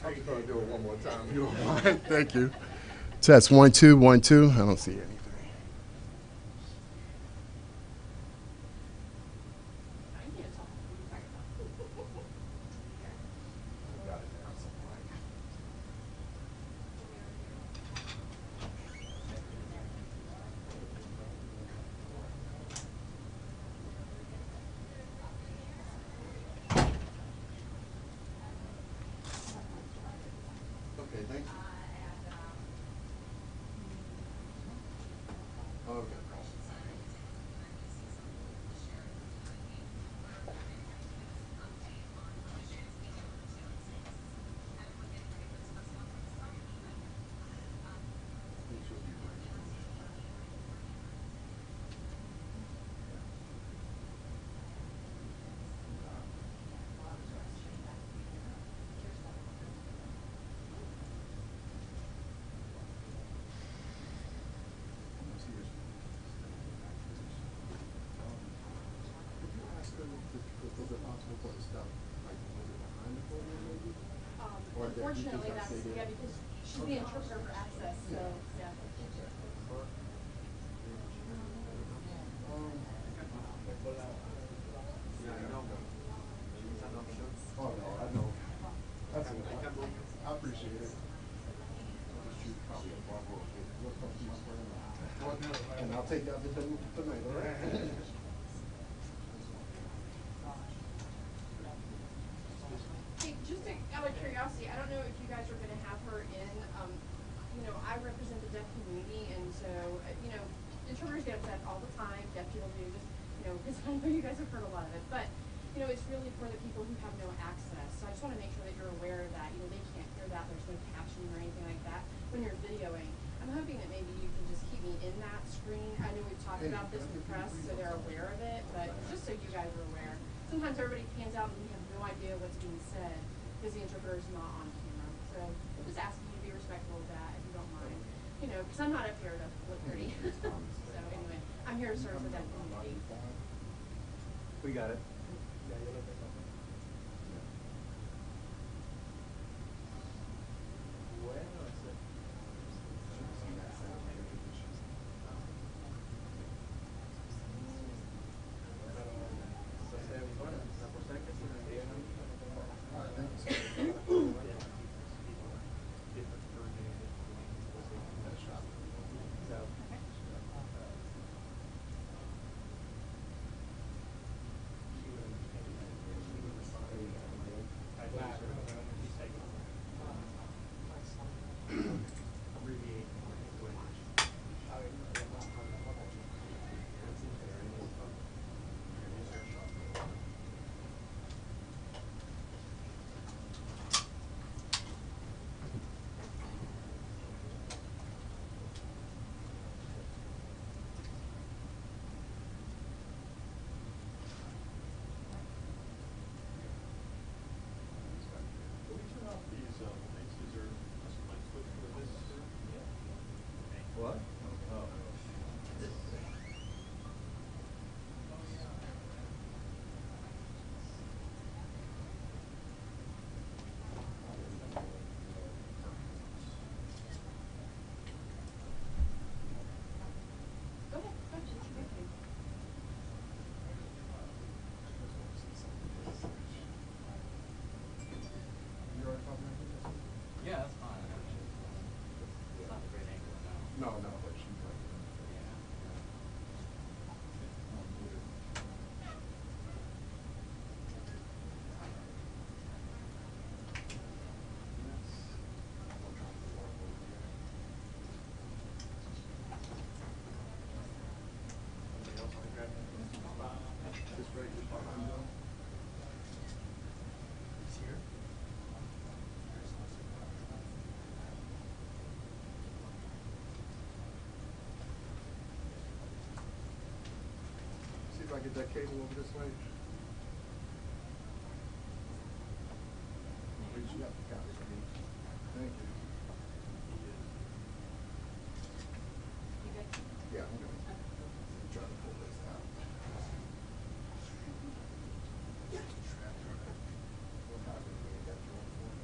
I'm just going to do it one more time. You don't mind? Thank you. Test 1 2 1 2. I don't see anything. Okay, thank you. Okay. Was it possible for the stuff, like, was it behind the podium maybe? Unfortunately, that's, yeah, because she's the interpreter for access, so, yeah. Oh, no, I know. That's it. I appreciate it. I'll just shoot probably a bubble of it. What's up to my friend? And I'll take out the demo tonight, all right? Hey, just out of curiosity, I don't know if you guys are going to have her in. You know, I represent the deaf community, and so, you know, interpreters get upset all the time. Deaf people do, just, you know, because I know you guys have heard a lot of it. But, you know, it's really for the people who have no access. So I just want to make sure that you're aware of that. You know, they can't hear that. There's no captioning or anything like that when you're videoing. I'm hoping that maybe you can just keep me in that screen. I know we've talked about this with press, so they're aware of it. But just so you guys are aware. Sometimes everybody pans out and we have no idea what's being said because the interpreter is not on camera. So we're just asking you to be respectful of that if you don't mind. You know, because I'm not up here to look pretty. So anyway, I'm here to serve the deaf community. We got it. What? Oh. Go ahead. Yeah, that's fine. It's not a great angle now. No, but she's like, just right here behind them. It's here. See if I get that cable over this way. You got the copy. Thank you. You good? Yeah, I'm good. I'm trying to pull this out. What happened when you got your own phone?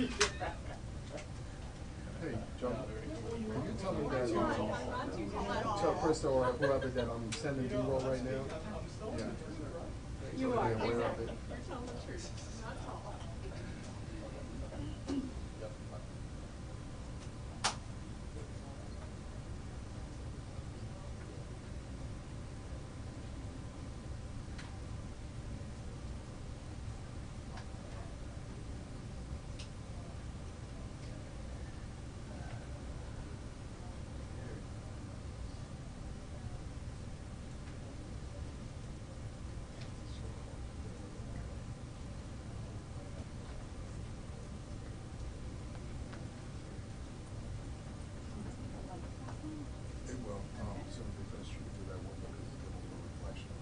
Hey, John, can you tell me that, tell Krista or whoever that I'm sending B-roll right now? Yeah. You So are, they're aware of exactly. it. You're telling the truth, not all. It will, simply because you do that one because it's giving you a reflection.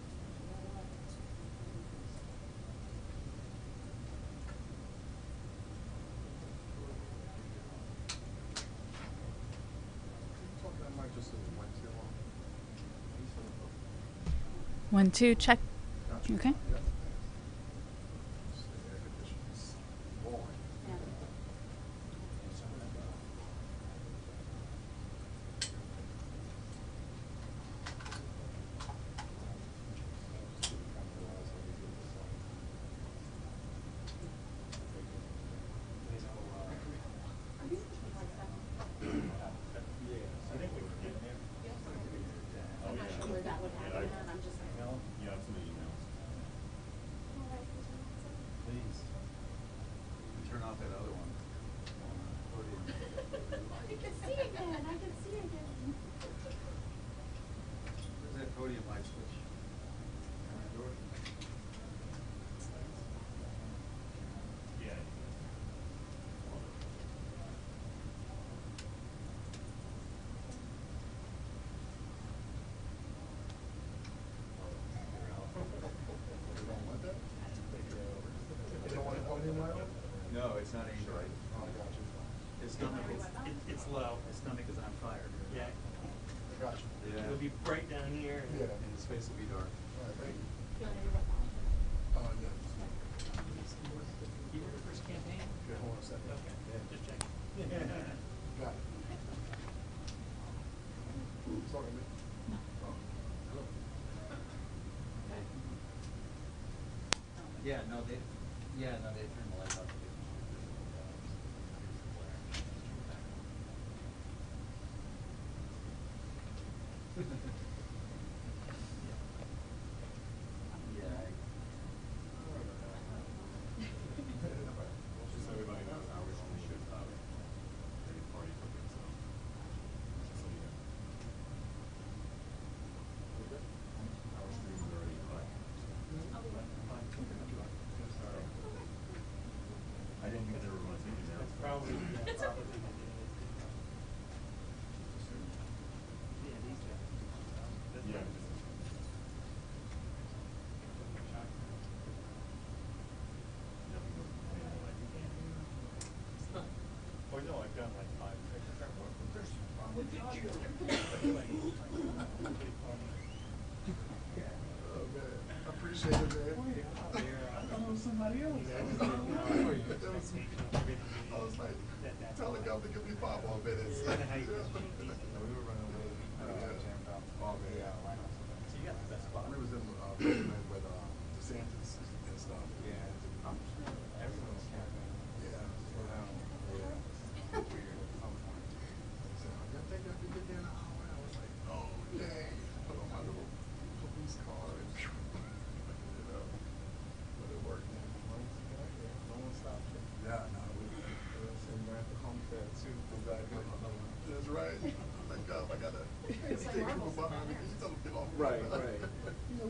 Talking that mic just as it went too long. 1, 2, check. Gotcha. Okay. Yep. Just the air conditioning's boring. I'm not sure where that would happen at, I'm just. You have some emails. Please. Turn off that other one. I can see again, I can see again. Where's that podium light switch? On the door? Yeah. You don't want that? You don't want a podium light on? No, it's not aimed right. Oh, I got you. His stomach is, It's low. his stomach is on fire. Yeah. I got you. Yeah. It'll be bright down here. And Yeah. And his face will be dark. All right, thank you. Yeah. Yeah. You ready for his campaign? Okay, hold on a second. Okay. Just checking. Got it. Talking to me? Oh, hello. Yeah, no, they turned the lights off. Yeah. Just so everybody knows, hours only shoot any party cooking, so. Just so you know. Our stream's already live. I didn't think there were ones you now. That's probably, yeah, It's probably. okay. Yeah, these guys. Yeah. Oh, no, I've done like 5 pictures. There's probably Oh, man. I appreciate it, man. I thought it was somebody else. I was like, tell the governor to give me 5 more minutes. We were running away. Oh, man. So you got the best spot. We was in, Richmond with, DeSantis and stuff. Yeah. Everyone's camping. Yeah. Yeah. Weird. So, I think I could get there in an hour. I was like, oh, dang. Put on my little police car and, you know, but it worked, man. No one stopped you. Yeah, no, And we're at the home fair too. that's right. Thank God, I got a It's like people marbles behind me. down there. You tell them to get off. Right, right. You know,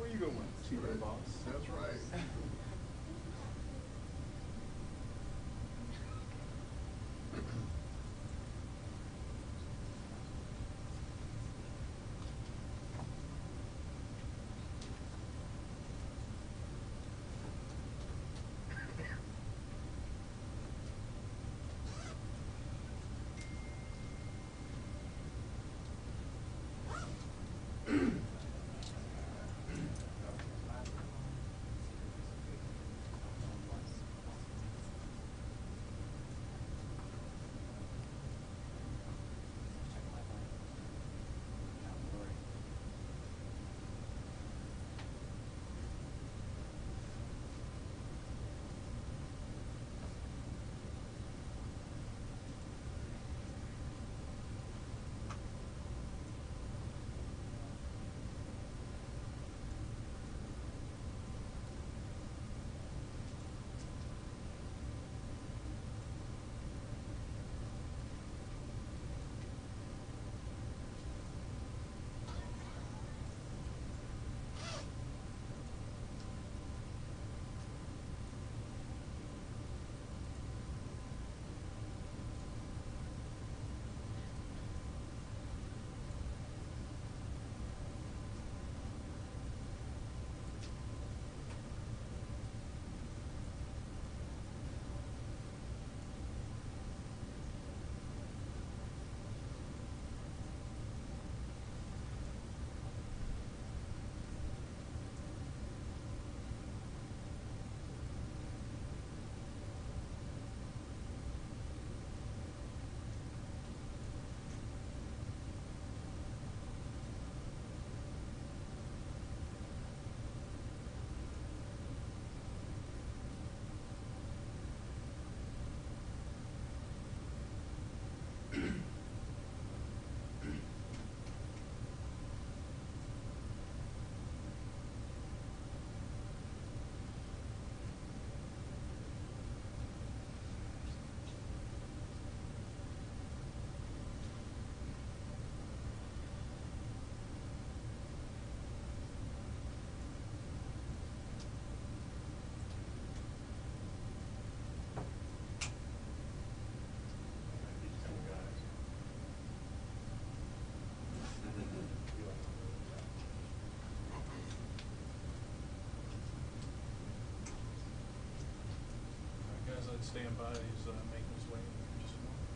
stand by. He's making his way in just a moment.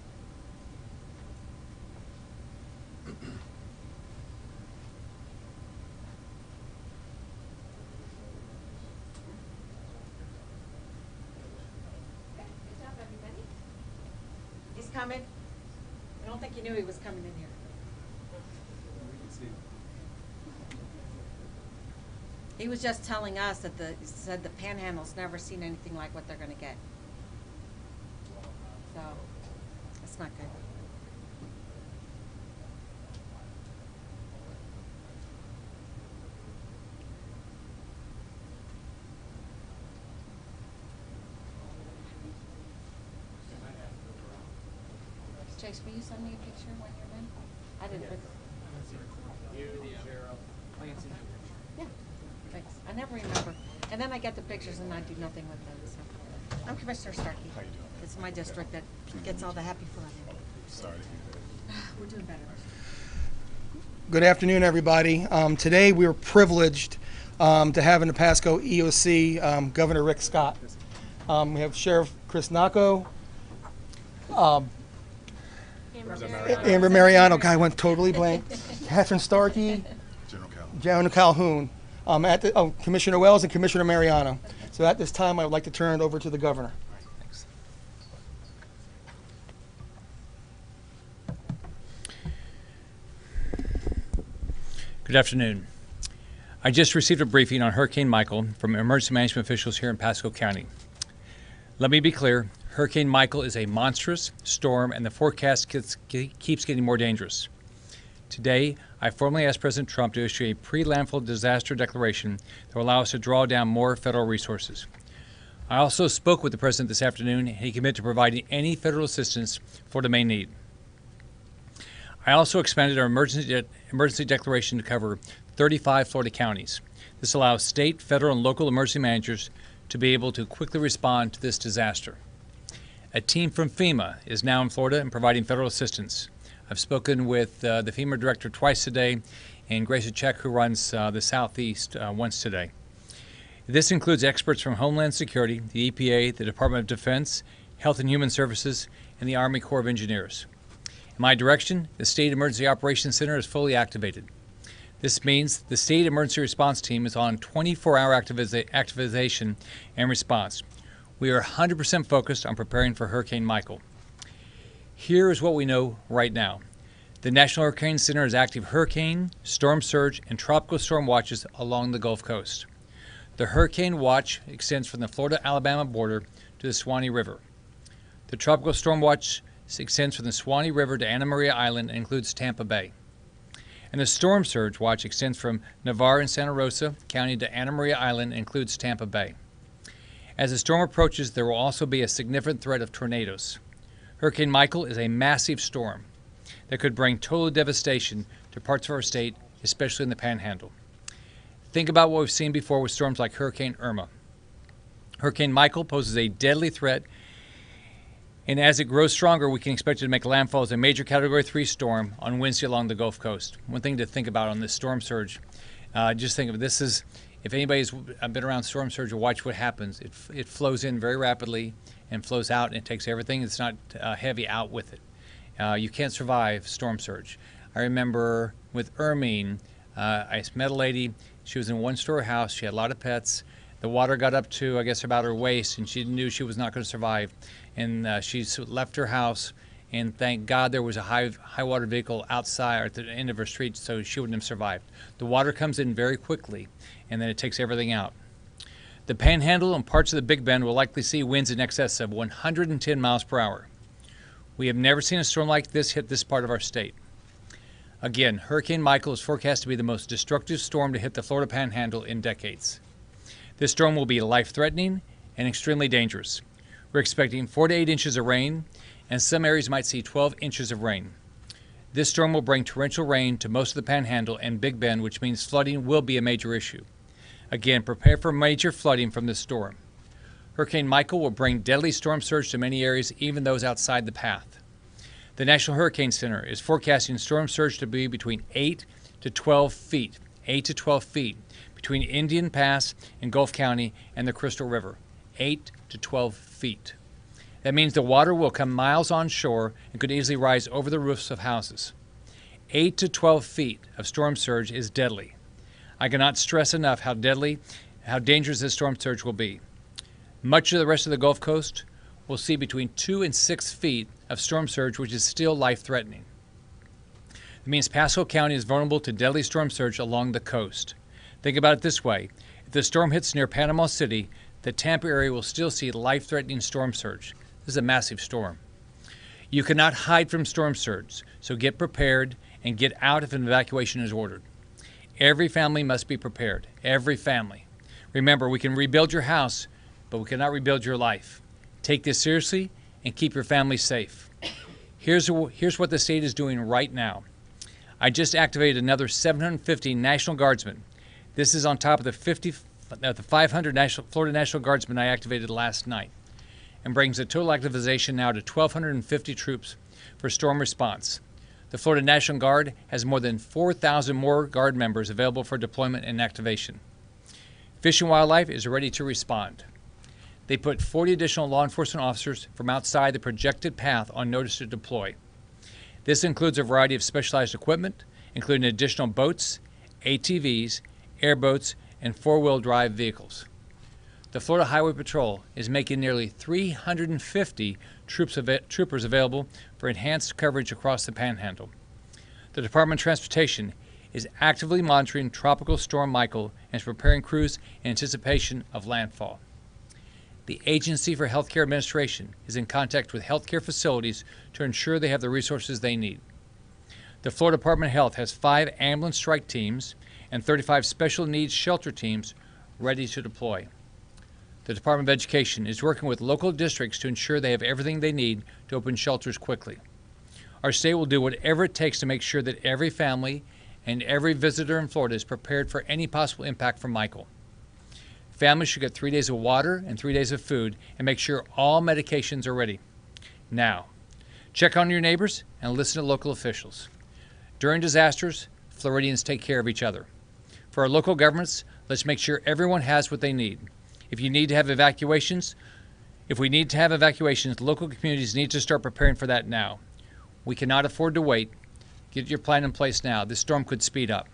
Okay, good job, everybody. He's coming. I don't think he knew he was coming in here. He was just telling us that he said the Panhandle's never seen anything like what they're gonna get. So, that's not good. Chase, will you send me a picture when you're done? I didn't. Yeah, thanks. I never remember. And then I get the pictures and I do nothing with them, so. I'm Commissioner Starkey. How you doing? It's my district that gets all the happy fun. Sorry to hear that. We're doing better. Good afternoon, everybody. Today we were privileged to have in the Pasco EOC Governor Rick Scott. We have Sheriff Chris Naco, Amber Mariano, guy went totally blank, Catherine Starkey, General Calhoun, Commissioner Wells and Commissioner Mariano. So at this time, I would like to turn it over to the governor. Good afternoon. I just received a briefing on Hurricane Michael from emergency management officials here in Pasco County. Let me be clear, Hurricane Michael is a monstrous storm and the forecast keeps getting more dangerous. Today, I formally asked President Trump to issue a pre-landfall disaster declaration that will allow us to draw down more federal resources. I also spoke with the President this afternoon and he committed to providing any federal assistance Florida may need. I also expanded our emergency declaration to cover 35 Florida counties. This allows state, federal, and local emergency managers to be able to quickly respond to this disaster. A team from FEMA is now in Florida and providing federal assistance. I've spoken with the FEMA director twice today and Grace Check, who runs the Southeast, once today. This includes experts from Homeland Security, the EPA, the Department of Defense, Health and Human Services, and the Army Corps of Engineers. In my direction, the State Emergency Operations Center is fully activated. This means the State Emergency Response Team is on 24-hour activation and response. We are 100% focused on preparing for Hurricane Michael. Here is what we know right now. The National Hurricane Center is active hurricane, storm surge, and tropical storm watches along the Gulf Coast. The Hurricane Watch extends from the Florida-Alabama border to the Suwannee River. The Tropical Storm Watch extends from the Suwannee River to Anna Maria Island and includes Tampa Bay. And the Storm Surge Watch extends from Navarre and Santa Rosa County to Anna Maria Island and includes Tampa Bay. As the storm approaches, there will also be a significant threat of tornadoes. Hurricane Michael is a massive storm that could bring total devastation to parts of our state, especially in the Panhandle. Think about what we've seen before with storms like Hurricane Irma. Hurricane Michael poses a deadly threat, and as it grows stronger, we can expect it to make landfall as a major Category 3 storm on Wednesday along the Gulf Coast. One thing to think about on this storm surge, just think of this is, if anybody's been around storm surge or watch what happens, it flows in very rapidly and flows out, and it takes everything that's not heavy out with it. You can't survive storm surge. I remember with Irmine, I met a lady. She was in a one-story house. She had a lot of pets. The water got up to, I guess, about her waist, and she knew she was not going to survive. And she left her house, and thank God there was a high water vehicle outside or at the end of her street, so she wouldn't have survived. The water comes in very quickly, and then it takes everything out. The Panhandle and parts of the Big Bend will likely see winds in excess of 110 miles per hour. We have never seen a storm like this hit this part of our state. Again, Hurricane Michael is forecast to be the most destructive storm to hit the Florida Panhandle in decades. This storm will be life-threatening and extremely dangerous. We're expecting 4 to 8 inches of rain, and some areas might see 12 inches of rain. This storm will bring torrential rain to most of the Panhandle and Big Bend, which means flooding will be a major issue. Again, prepare for major flooding from this storm. Hurricane Michael will bring deadly storm surge to many areas, even those outside the path. The National Hurricane Center is forecasting storm surge to be between 8 to 12 feet, 8 to 12 feet, between Indian Pass and Gulf County and the Crystal River, 8 to 12 feet. That means the water will come miles onshore and could easily rise over the roofs of houses. 8 to 12 feet of storm surge is deadly. I cannot stress enough how dangerous this storm surge will be. Much of the rest of the Gulf Coast will see between 2 and 6 feet of storm surge, which is still life-threatening. It means Pasco County is vulnerable to deadly storm surge along the coast. Think about it this way. If the storm hits near Panama City, the Tampa area will still see life-threatening storm surge. This is a massive storm. You cannot hide from storm surge, so get prepared and get out if an evacuation is ordered. Every family must be prepared. Every family. Remember, we can rebuild your house, but we cannot rebuild your life. Take this seriously and keep your family safe. Here's what the state is doing right now. I just activated another 750 National Guardsmen. This is on top of the 500 Florida National Guardsmen I activated last night, and brings the total activization now to 1,250 troops for storm response. The Florida National Guard has more than 4,000 more Guard members available for deployment and activation. Fish and Wildlife is ready to respond. They put 40 additional law enforcement officers from outside the projected path on notice to deploy. This includes a variety of specialized equipment, including additional boats, ATVs, airboats, and four-wheel drive vehicles. The Florida Highway Patrol is making nearly 350 troopers available for enhanced coverage across the Panhandle. The Department of Transportation is actively monitoring Tropical Storm Michael and is preparing crews in anticipation of landfall. The Agency for Healthcare Administration is in contact with healthcare facilities to ensure they have the resources they need. The Florida Department of Health has 5 ambulance strike teams and 35 special needs shelter teams ready to deploy. The Department of Education is working with local districts to ensure they have everything they need to open shelters quickly. Our state will do whatever it takes to make sure that every family and every visitor in Florida is prepared for any possible impact from Michael. Families should get 3 days of water and 3 days of food, and make sure all medications are ready. Now, check on your neighbors and listen to local officials. During disasters, Floridians take care of each other. For our local governments, let's make sure everyone has what they need. If we need to have evacuations, local communities need to start preparing for that now. We cannot afford to wait. Get your plan in place now. This storm could speed up.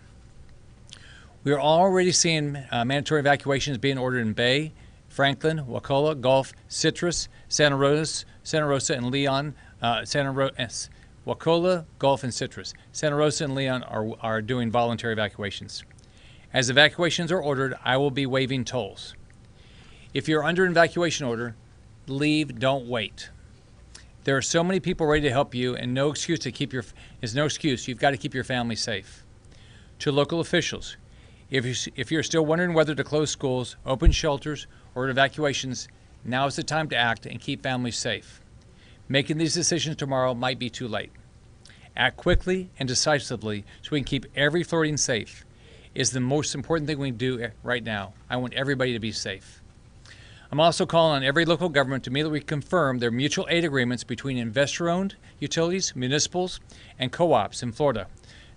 We are already seeing mandatory evacuations being ordered in Bay, Franklin, Wakulla, Gulf, Citrus, Santa Rosa, and Leon. Wakulla, Gulf, and Citrus. Santa Rosa and Leon are doing voluntary evacuations. As evacuations are ordered, I will be waiving tolls. If you're under an evacuation order, leave, don't wait. There are so many people ready to help you, and no excuse. You've got to keep your family safe. To local officials, if you're still wondering whether to close schools, open shelters, or evacuations, now is the time to act and keep families safe. Making these decisions tomorrow might be too late. Act quickly and decisively so we can keep every Floridian safe. Is the most important thing we can do right now. I want everybody to be safe. I'm also calling on every local government to immediately confirm their mutual aid agreements between investor-owned utilities, municipals, and co-ops in Florida.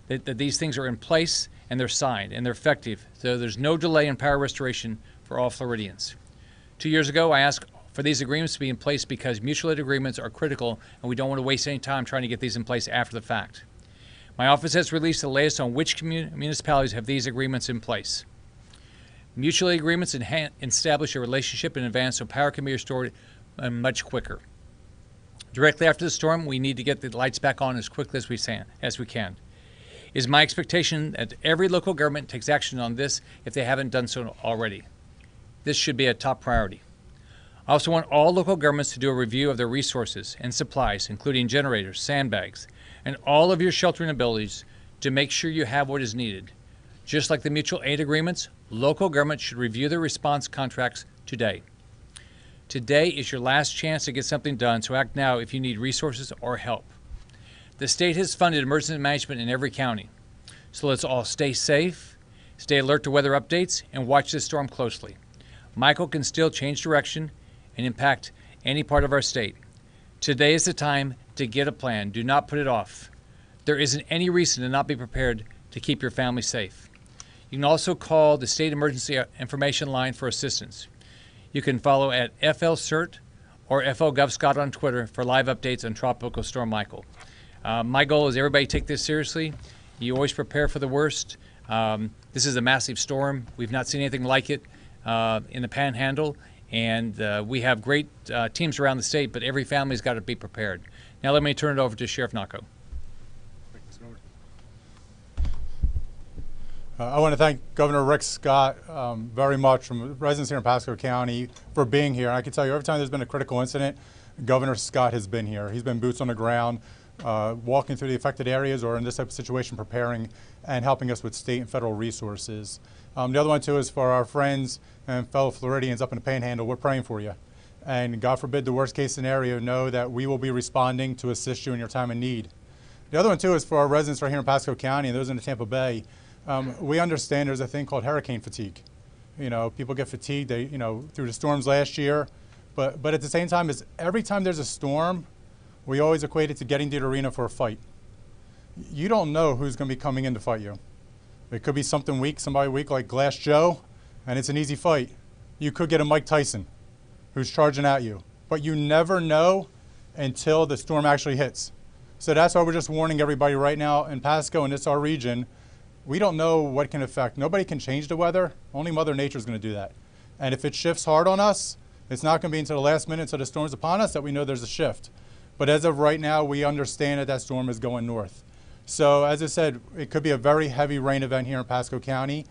That these things are in place and they're signed and they're effective, so there's no delay in power restoration for all Floridians. 2 years ago, I asked for these agreements to be in place because mutual aid agreements are critical and we don't want to waste any time trying to get these in place after the fact. My office has released the latest on which municipalities have these agreements in place. Mutual aid agreements establish a relationship in advance so power can be restored much quicker. Directly after the storm, we need to get the lights back on as quickly as we can. It is my expectation that every local government takes action on this if they haven't done so already. This should be a top priority. I also want all local governments to do a review of their resources and supplies, including generators, sandbags, and all of your sheltering abilities to make sure you have what is needed. Just like the mutual aid agreements, local governments should review their response contracts today. Today is your last chance to get something done, so act now if you need resources or help. The state has funded emergency management in every county, so let's all stay safe, stay alert to weather updates, and watch this storm closely. Michael can still change direction and impact any part of our state. Today is the time to get a plan. Do not put it off. There isn't any reason to not be prepared to keep your family safe. You can also call the State Emergency Information Line for assistance. You can follow at FLCERT or FOGovScott on Twitter for live updates on Tropical Storm Michael. My goal is everybody take this seriously. You always prepare for the worst. This is a massive storm. We've not seen anything like it in the Panhandle, and we have great teams around the state, but every family's got to be prepared. Now let me turn it over to Sheriff Nacco. I want to thank Governor Rick Scott very much from the residents here in Pasco County for being here. And I can tell you, every time there's been a critical incident, Governor Scott has been here. He's been boots on the ground, walking through the affected areas or in this type of situation, preparing and helping us with state and federal resources. The other one, too, is for our friends and fellow Floridians up in the Panhandle. We're praying for you. And God forbid the worst case scenario, know that we will be responding to assist you in your time of need. The other one, too, is for our residents right here in Pasco County and those in the Tampa Bay. We understand there's a thing called hurricane fatigue. You know, people get fatigued, through the storms last year. But at the same time, is every time there's a storm, we always equate it to getting to the arena for a fight. You don't know who's going to be coming in to fight you. It could be somebody weak like Glass Joe, and it's an easy fight. You could get a Mike Tyson who's charging at you. But you never know until the storm actually hits. So that's why we're just warning everybody right now in Pasco, and it's our region. We don't know what can affect. Nobody can change the weather. Only Mother Nature is going to do that. And if it shifts hard on us, it's not going to be until the last minute, until the storm's upon us, that we know there's a shift. But as of right now, we understand that that storm is going north. So as I said, it could be a very heavy rain event here in Pasco County.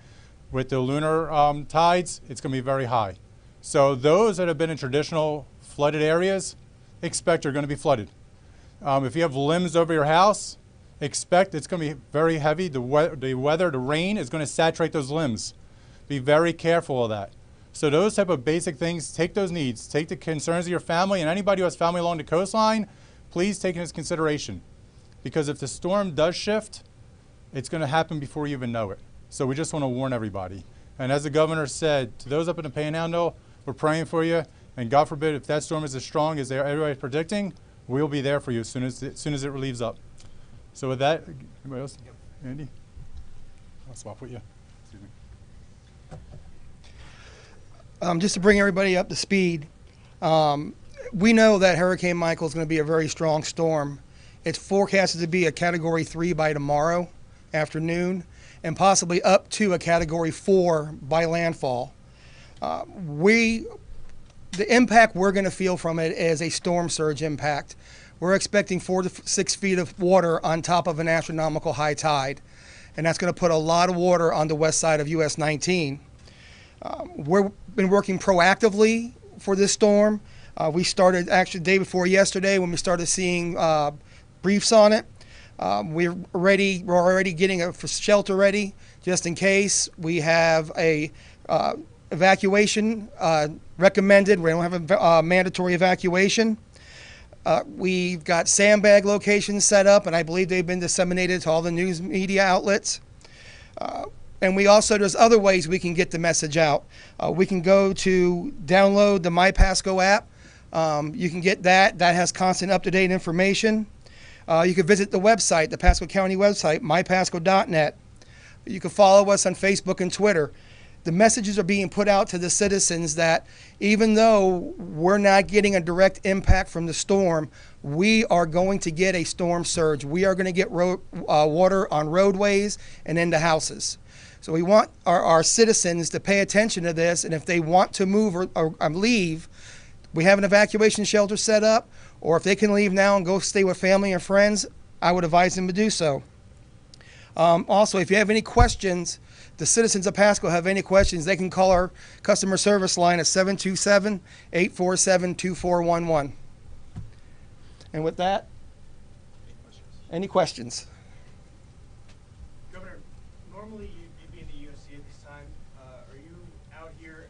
With the lunar tides, it's going to be very high. So those that have been in traditional flooded areas, expect you're going to be flooded. If you have limbs over your house, expect it's going to be very heavy. The weather, the rain is going to saturate those limbs. Be very careful of that. So those type of basic things, take those needs, take the concerns of your family, and anybody who has family along the coastline, please take into consideration. Because if the storm does shift, it's going to happen before you even know it. So we just want to warn everybody. And as the governor said, to those up in the Panhandle, we're praying for you. And God forbid, if that storm is as strong as everybody's predicting, we'll be there for you as soon as it relieves up. So with that, anybody else? Yep. Andy? I'll swap with you. Excuse me. Just to bring everybody up to speed, we know that Hurricane Michael is going to be a very strong storm. It's forecasted to be a Category 3 by tomorrow afternoon, and possibly up to a Category 4 by landfall. The impact we're going to feel from it is a storm surge impact. We're expecting 4 to 6 feet of water on top of an astronomical high tide, and that's going to put a lot of water on the west side of US 19. We've been working proactively for this storm. We started actually the day before yesterday when we started seeing briefs on it. We're already getting a shelter ready just in case. We have a evacuation recommended. We don't have a mandatory evacuation. We've got sandbag locations set up, and I believe they've been disseminated to all the news media outlets. And we also, there's other ways we can get the message out. We can go to download the My Pasco app. You can get that. That has constant up-to-date information. You can visit the website, the Pasco County website, mypasco.net. You can follow us on Facebook and Twitter. The messages are being put out to the citizens that even though we're not getting a direct impact from the storm, we are going to get a storm surge. We are going to get water on roadways and into houses. So we want our citizens to pay attention to this, and if they want to move or leave, we have an evacuation shelter set up, or if they can leave now and go stay with family and friends, I would advise them to do so. Also, if you have any questions, the citizens of Pasco have any questions, they can call our customer service line at 727-847-2411. And with that, any questions? Governor, normally you'd be in the UFC at this time. Are you out here,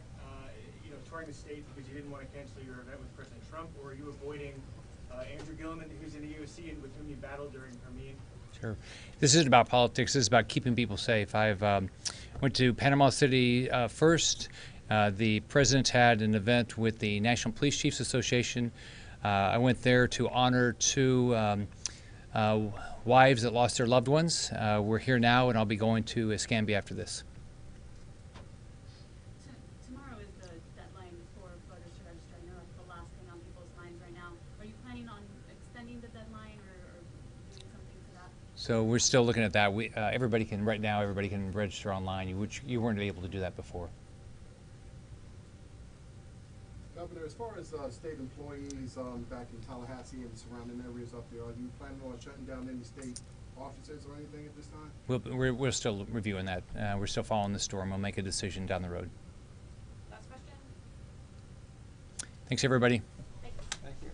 touring the state because you didn't want to cancel your event with President Trump, or are you avoiding Andrew Gilliman, who's in the UFC and with whom you battled during Hermine? Sure. This isn't about politics. This is about keeping people safe. I've went to Panama City first. The president had an event with the National Police Chiefs Association. I went there to honor two wives that lost their loved ones. We're here now, and I'll be going to Escambia after this. Tomorrow is the deadline for voters to register. I know that's the last thing on people's online or doing something for that? So we're still looking at that. Everybody can, right now, everybody can register online, which you weren't able to do that before. Governor, as far as state employees back in Tallahassee and surrounding areas up there, are you planning on shutting down any state offices or anything at this time? We're still reviewing that. We're still following the storm. We'll make a decision down the road. Last question? Thanks, everybody. Thank you. Thank you.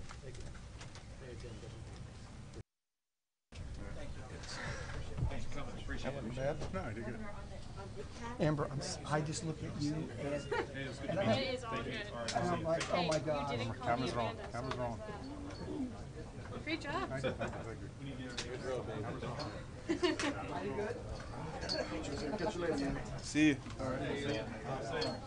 Thanks for coming. Appreciate it. No, I did good. Amber, I just looked at you and Hey, it was good to and meet It you. is all Thank you. good. All right, I'm see you. like, oh my God. You didn't call Camera's me wrong. Amanda, Camera's so wrong. there's that. Great job. Thank you, thank you, thank you. You good? Catch you later, man. See you. All right.